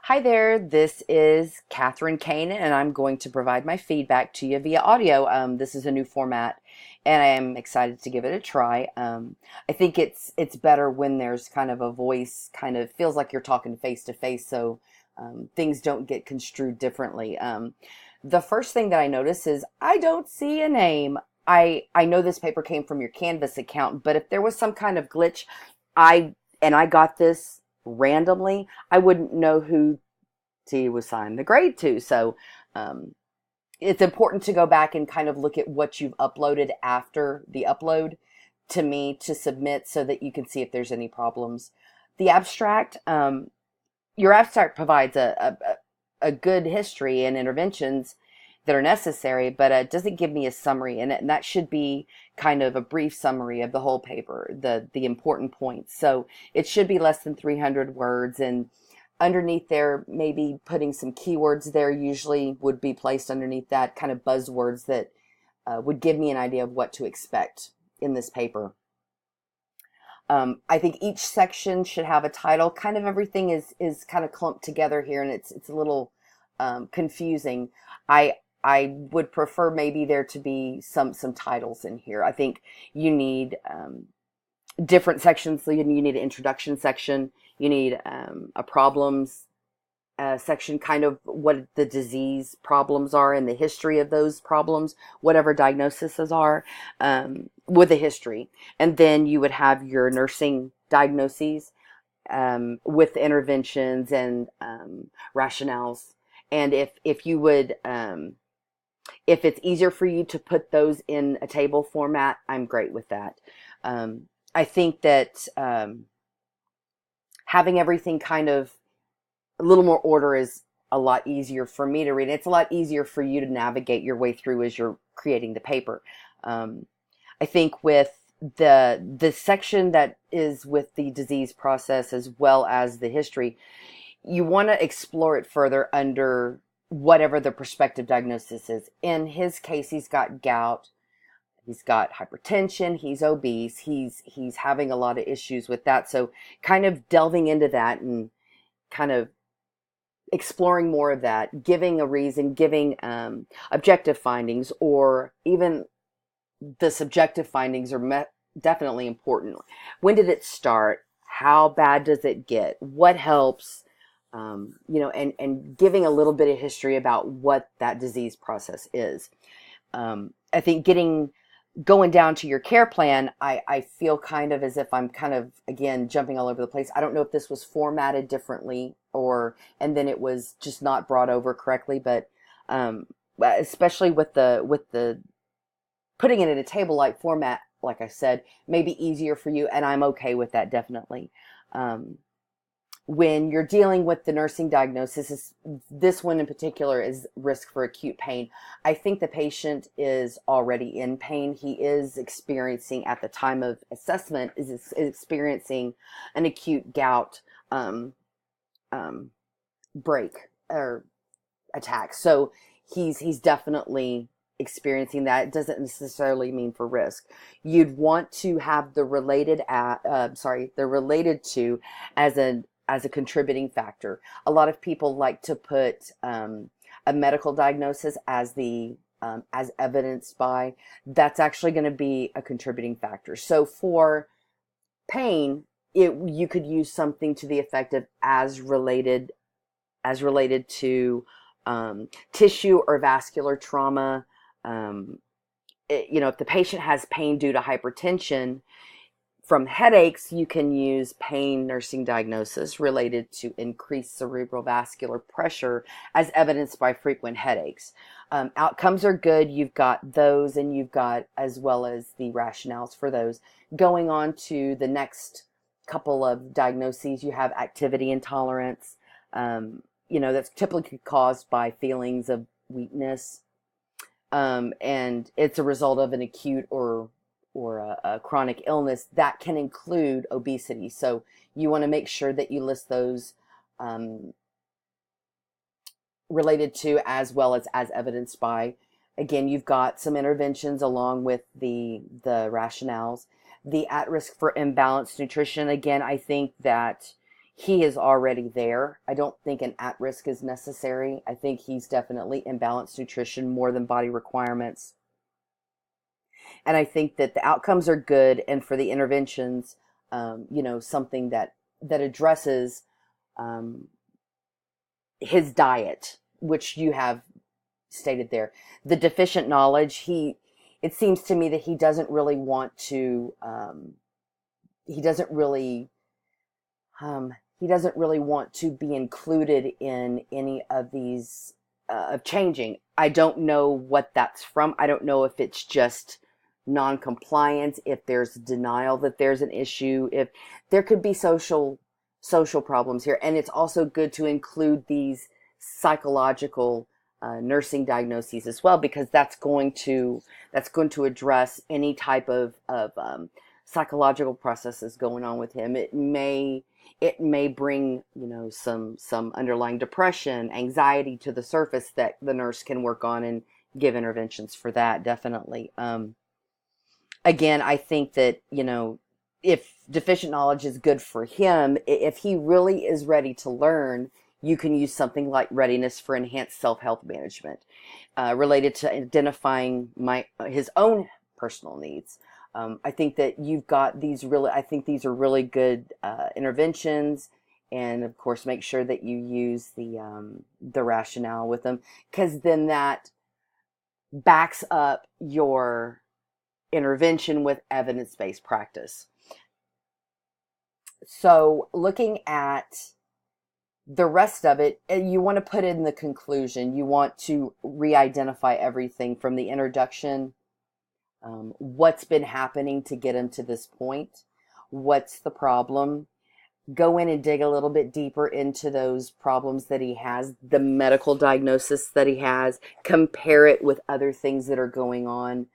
Hi there, this is Catherine Kane, and I'm going to provide my feedback to you via audio. This is a new format, and I am excited to give it a try. I think it's better when there's kind of a voice, kind of feels like you're talking face to face, so things don't get construed differently. The first thing that I notice is I don't see a name. I know this paper came from your Canvas account, but if there was some kind of glitch, I I got this randomly, I wouldn't know who to assign the grade to. So um, it's important to go back and kind of look at what you've uploaded after the upload to me to submit so that you can see if there's any problems. The abstract, your abstract provides a good history and interventions that are necessary, but it doesn't give me a summary, and that should be kind of a brief summary of the whole paper, the important points. So it should be less than 300 words, and underneath there, maybe putting some keywords there usually would be placed underneath that, kind of buzzwords that would give me an idea of what to expect in this paper. I think each section should have a title. Kind of everything is kind of clumped together here, and it's a little confusing. I would prefer maybe there to be some titles in here. I think you need different sections. So you need an introduction section. You need a problems section, kind of what the disease problems are and the history of those problems, whatever diagnoses are, with a history. And then you would have your nursing diagnoses with interventions and rationales. And if you would, if it's easier for you to put those in a table format, I'm great with that. I think that having everything kind of a little more order is a lot easier for me to read. It's a lot easier for you to navigate your way through as you're creating the paper. I think with the section that is with the disease process as well as the history, you want to explore it further under whatever the prospective diagnosis is. In his case, he's got gout, he's got hypertension, he's obese, he's having a lot of issues with that. So kind of delving into that and kind of exploring more of that, giving a reason, giving objective findings, or even the subjective findings are definitely important. When did it start? How bad does it get? What helps? And giving a little bit of history about what that disease process is. I think going down to your care plan, I feel kind of as if I'm kind of, again, jumping all over the place. I don't know if this was formatted differently and then it was just not brought over correctly, but especially with the putting it in a table-like format, like I said, may be easier for you, and I'm okay with that, definitely. When you're dealing with the nursing diagnosis, this one in particular is risk for acute pain. I think the patient is already in pain. He is experiencing, at the time of assessment, is experiencing an acute gout break or attack. So he's definitely experiencing that. It doesn't necessarily mean for risk. You'd want to have the related to as a contributing factor. A lot of people like to put a medical diagnosis as as evidenced by. That's actually going to be a contributing factor. So for pain, you could use something to the effect of as related to tissue or vascular trauma. If the patient has pain due to hypertension, from headaches, you can use pain nursing diagnosis related to increased cerebral vascular pressure as evidenced by frequent headaches. Outcomes are good. You've got those, and you've got as well as the rationales for those. Going on to the next couple of diagnoses, you have activity intolerance. That's typically caused by feelings of weakness, and it's a result of an acute or a chronic illness that can include obesity. So you want to make sure that you list those related to as well as evidenced by. Again, you've got some interventions along with the rationales. The at risk for imbalanced nutrition, again, I think that he is already there. I don't think an at-risk is necessary. I think he's definitely imbalanced nutrition more than body requirements. And I think that the outcomes are good, and for the interventions, something that addresses um, his diet, which you have stated there. The deficient knowledge, it seems to me that he doesn't really want to, he doesn't really, he doesn't really want to be included in any of these of changing. I don't know what that's from. I don't know if it's just non-compliance, if there's denial that there's an issue, if there could be social problems here. And it's also good to include these psychological nursing diagnoses as well, because that's going to address any type of psychological processes going on with him. It may bring, some underlying depression, anxiety to the surface that the nurse can work on and give interventions for that, definitely. Again, I think that, if deficient knowledge is good for him, if he really is ready to learn, you can use something like readiness for enhanced self-health management, related to identifying his own personal needs. I think that you've got I think these are really good interventions, and of course, make sure that you use the rationale with them, because then that backs up your intervention with evidence-based practice. So looking at the rest of it, you want to put in the conclusion. You want to re-identify everything from the introduction, what's been happening to get him to this point, what's the problem, go in and dig a little bit deeper into those problems that he has, the medical diagnosis that he has, compare it with other things that are going on,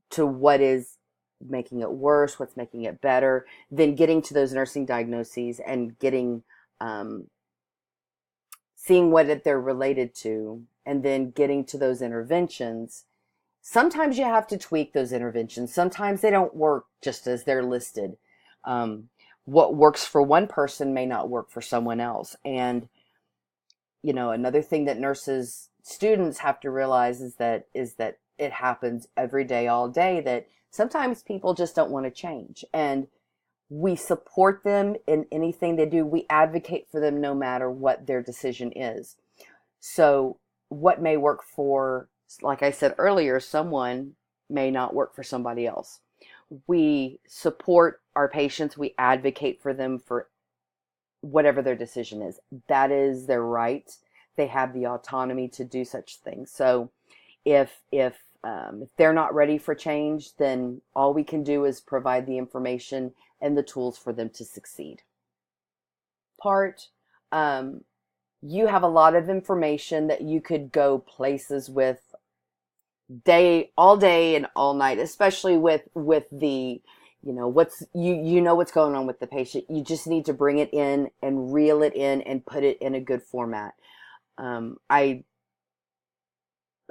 to what is making it worse, what's making it better, then getting to those nursing diagnoses and getting, seeing what they're related to, and then getting to those interventions. Sometimes you have to tweak those interventions. Sometimes they don't work just as they're listed. What works for one person may not work for someone else. And, another thing that students have to realize is that it happens every day, all day, that sometimes people just don't want to change. And we support them in anything they do. We advocate for them no matter what their decision is. So what may work for, like I said earlier, someone may not work for somebody else. We support our patients. We advocate for them for whatever their decision is. That is their right. They have the autonomy to do such things. So if they're not ready for change, then all we can do is provide the information and the tools for them to succeed. You have a lot of information that you could go places with all day and all night, especially with the, what's going on with the patient. You just need to bring it in and reel it in and put it in a good format. I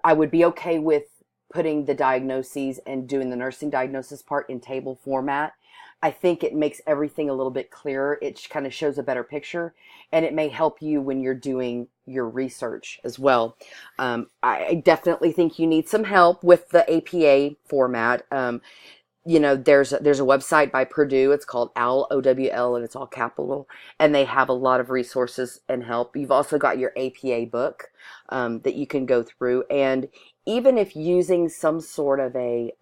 would be okay with putting the diagnoses and doing the nursing diagnosis part in table format. I think it makes everything a little bit clearer. It kind of shows a better picture, and it may help you when you're doing your research as well. I definitely think you need some help with the APA format. There's a website by Purdue. It's called OWL, and it's all capital, and they have a lot of resources and help. You've also got your APA book that you can go through, and even if using some sort of a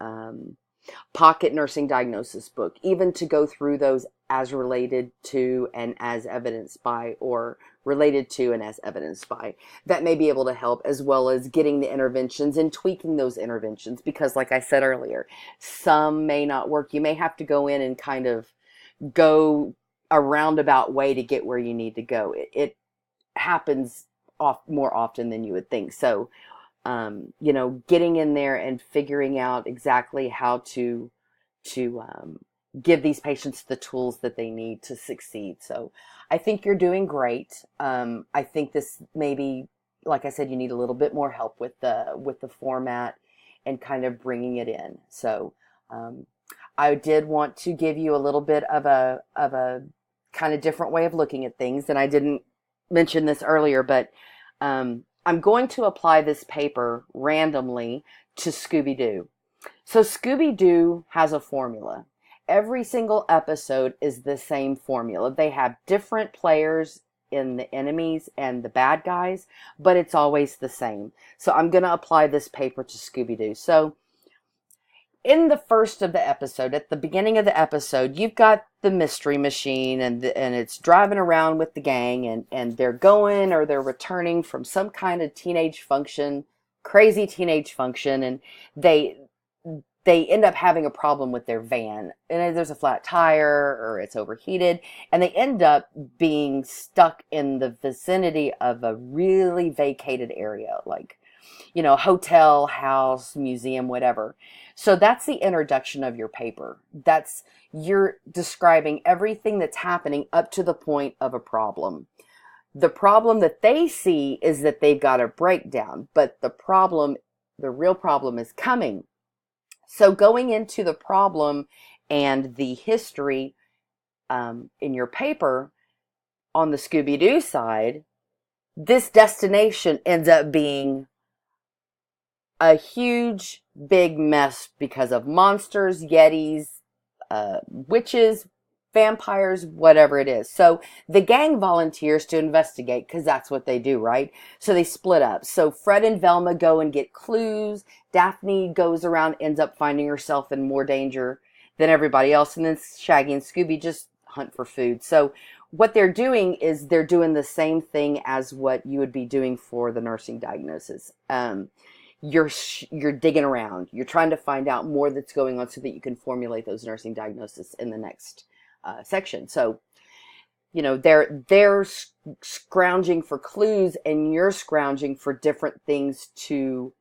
pocket nursing diagnosis book, even to go through those as related to and as evidenced by, or related to and as evidenced by, that may be able to help, as well as getting the interventions and tweaking those interventions, because like I said earlier, some may not work. You may have to go in and kind of go a roundabout way to get where you need to go. It happens more often than you would think. So getting in there and figuring out exactly how to give these patients the tools that they need to succeed. So I think you're doing great. I think this maybe, like I said, you need a little bit more help with the format and kind of bringing it in. So I did want to give you a little bit of a kind of different way of looking at things. And I didn't mention this earlier, but I'm going to apply this paper randomly to Scooby-Doo. So Scooby-Doo has a formula. Every single episode is the same formula. They have different players in the enemies and the bad guys, but it's always the same. So I'm going to apply this paper to Scooby-Doo. So in the first of the episode, at the beginning of the episode, you've got the mystery machine and it's driving around with the gang, and they're going or they're returning from some kind of teenage function, crazy teenage function, and they end up having a problem with their van, and there's a flat tire or it's overheated, and they end up being stuck in the vicinity of a really vacated area, like, hotel, house, museum, whatever. So that's the introduction of your paper. You're describing everything that's happening up to the point of a problem. The problem that they see is that they've got a breakdown, but the real problem is coming. So going into the problem and the history in your paper, on the Scooby-Doo side, this destination ends up being a huge, big mess because of monsters, yetis, witches, vampires, whatever it is. So the gang volunteers to investigate because that's what they do, right? So they split up. So Fred and Velma go and get clues. Daphne goes around, ends up finding herself in more danger than everybody else. And then Shaggy and Scooby just hunt for food. So what they're doing is they're doing the same thing as what you would be doing for the nursing diagnosis. You're digging around. You're trying to find out more that's going on so that you can formulate those nursing diagnoses in the next section. So, they're scrounging for clues, and you're scrounging for different things to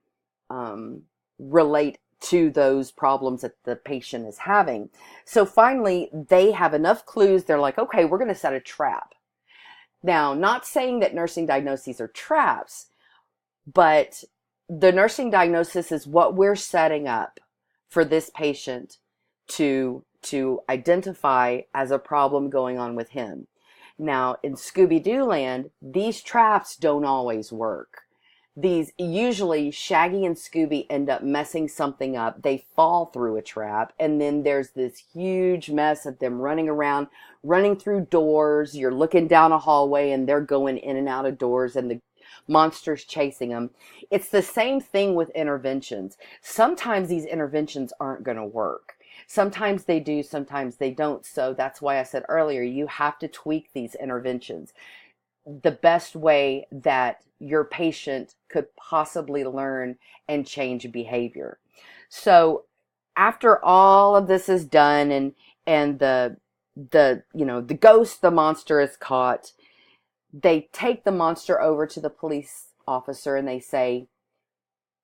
relate to those problems that the patient is having. So finally, they have enough clues. They're like, okay, we're going to set a trap. Now, not saying that nursing diagnoses are traps, but the nursing diagnosis is what we're setting up for this patient to identify as a problem going on with him. Now, in Scooby-Doo land, these traps don't always work. Usually Shaggy and Scooby end up messing something up. They fall through a trap, and then there's this huge mess of them running around, running through doors. You're looking down a hallway, and they're going in and out of doors, and the monsters chasing them. It's the same thing with interventions. Sometimes these interventions aren't going to work. Sometimes they do, sometimes they don't. So that's why I said earlier, you have to tweak these interventions the best way that your patient could possibly learn and change behavior. So after all of this is done, and the ghost, the monster is caught, they take the monster over to the police officer and they say,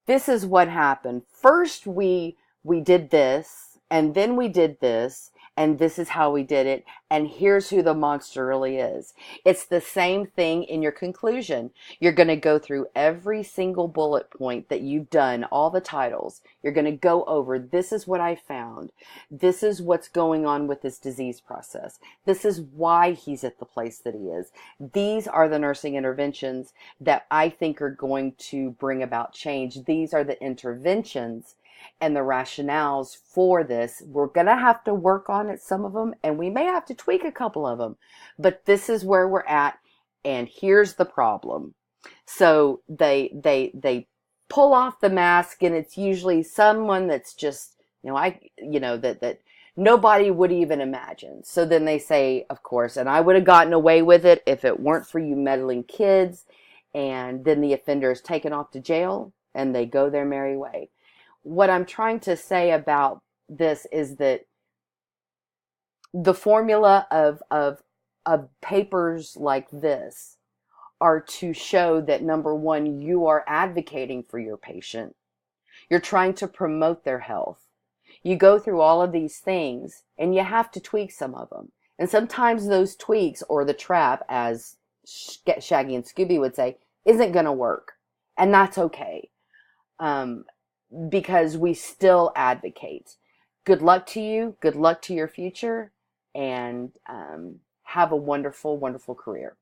this is what happened. First we did this, and then we did this, and this is how we did it, and here's who the monster really is. It's the same thing in your conclusion. You're going to go through every single bullet point that you've done, all the titles. You're going to go over, this is what I found. This is what's going on with this disease process. This is why he's at the place that he is. These are the nursing interventions that I think are going to bring about change. These are the interventions and the rationales for this. We're going to have to work on it, some of them, and we may have to tweak a couple of them, but this is where we're at, and here's the problem. So they pull off the mask, and it's usually someone that's just, that nobody would even imagine. So then they say, of course, and I would have gotten away with it if it weren't for you meddling kids, and then the offender is taken off to jail, and they go their merry way. What I'm trying to say about this is that the formula of papers like this are to show that, number one, you are advocating for your patient. You're trying to promote their health. You go through all of these things, and you have to tweak some of them. And sometimes those tweaks, or the trap, as Shaggy and Scooby would say, isn't going to work. And that's okay. Because we still advocate. Good luck to you. Good luck to your future. And have a wonderful, wonderful career.